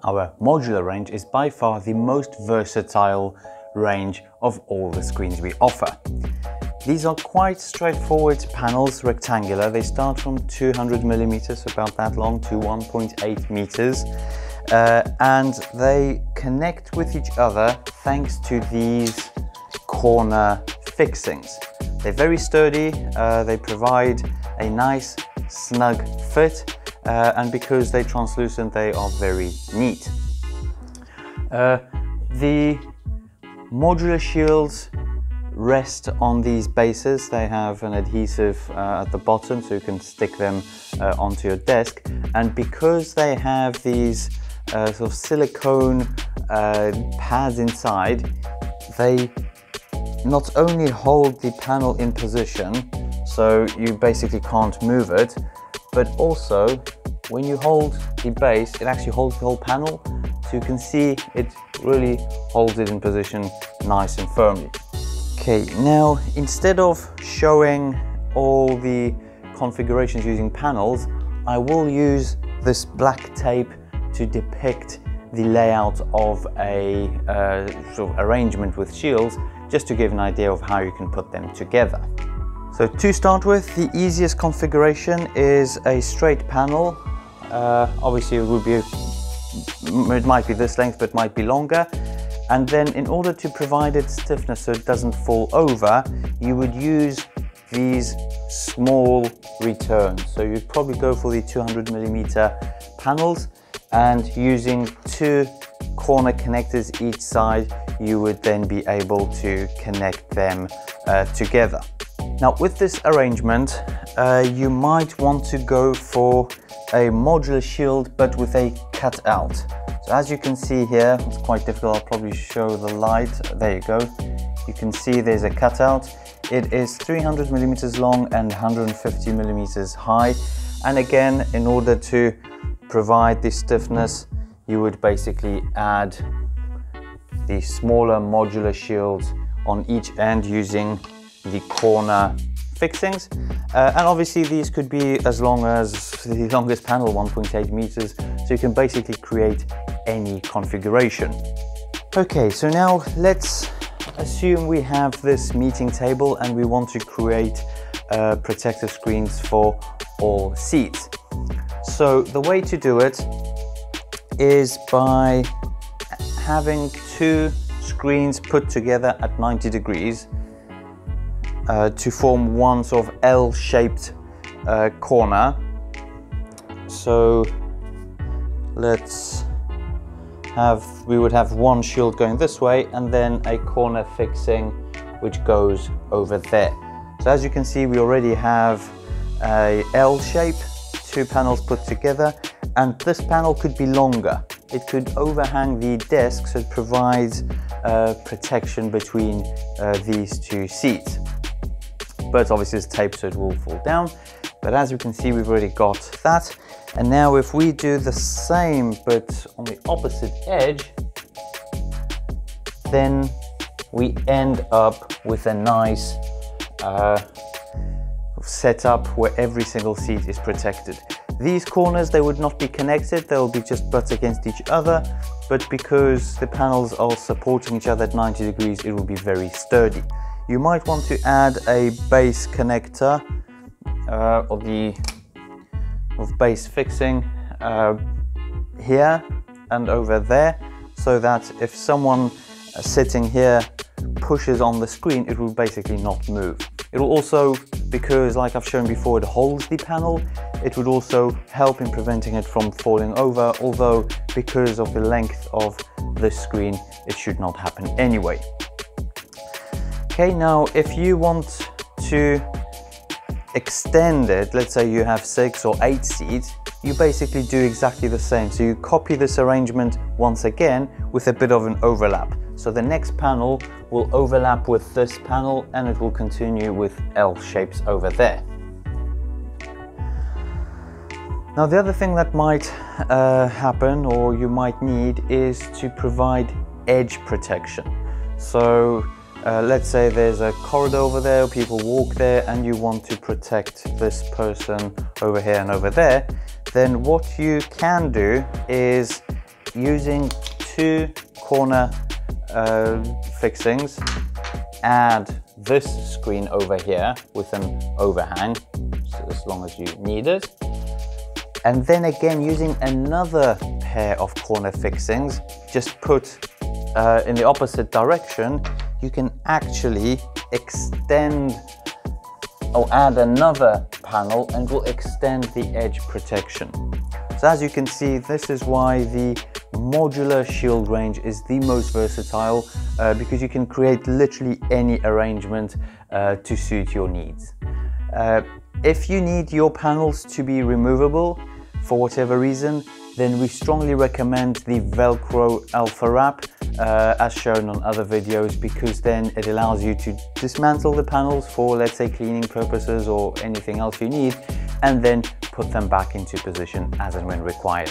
Our modular range is by far the most versatile range of all the screens we offer. These are quite straightforward panels, rectangular. They start from 200 millimeters, about that long, to 1.8 meters. And they connect with each other thanks to these corner fixings. They're very sturdy, they provide a nice snug fit, and because they're translucent, they are very neat. The modular shields rest on these bases. They have an adhesive at the bottom, so you can stick them onto your desk. And because they have these sort of silicone pads inside, they not only hold the panel in position, so you basically can't move it, but also when you hold the base, it actually holds the whole panel, so you can see it really holds it in position nice and firmly. Okay, now instead of showing all the configurations using panels, I will use this black tape to depict the layout of a sort of arrangement with shields, just to give an idea of how you can put them together. So to start with, the easiest configuration is a straight panel. Obviously it might be this length, but might be longer. And then in order to provide it stiffness so it doesn't fall over, you would use these small returns. So you'd probably go for the 200 millimeter panels, and using 2 corner connectors each side, you would then be able to connect them together. Now with this arrangement, you might want to go for a modular shield but with a cutout. So as you can see here, it's quite difficult, I'll probably show the light. There you go. You can see there's a cutout. It is 300 millimeters long and 150 millimeters high. And again, in order to provide this stiffness, you would basically add the smaller modular shields on each end using the corner fixings. And obviously these could be as long as the longest panel, 1.8 meters. So you can basically create any configuration. Okay, so now let's assume we have this meeting table and we want to create protective screens for all seats. So the way to do it is by having 2 screens put together at 90 degrees to form one sort of L-shaped corner. So we would have one shield going this way and then a corner fixing which goes over there. So as you can see, we already have a L shape, 2 panels put together, and this panel could be longer. It could overhang the desk, so it provides protection between these 2 seats. But obviously it's taped, so it will fall down. But as you can see, we've already got that. And now if we do the same, but on the opposite edge, then we end up with a nice setup where every single seat is protected. These corners, they would not be connected, they'll be just butts against each other, but because the panels are supporting each other at 90 degrees, it will be very sturdy. You might want to add a base connector of base fixing here and over there, so that if someone sitting here pushes on the screen, it will basically not move. It will also, because like I've shown before, it holds the panel, it would also help in preventing it from falling over, although because of the length of the screen, it should not happen anyway. Okay, now if you want to extend it, let's say you have 6 or 8 seats, you basically do exactly the same. So you copy this arrangement once again with a bit of an overlap. So the next panel will overlap with this panel and it will continue with L shapes over there. Now the other thing that might happen or you might need is to provide edge protection. So let's say there's a corridor over there, people walk there and you want to protect this person over here and over there, then what you can do is using 2 corner fixings, add this screen over here with an overhang, so as long as you need it. And then again, using another pair of corner fixings, just put in the opposite direction, you can actually extend or add another panel and will extend the edge protection. So as you can see, this is why the modular shield range is the most versatile, because you can create literally any arrangement to suit your needs. If you need your panels to be removable for whatever reason, then we strongly recommend the Velcro Alpha Wrap, as shown on other videos, because then it allows you to dismantle the panels for, let's say, cleaning purposes or anything else you need, and then put them back into position as and when required.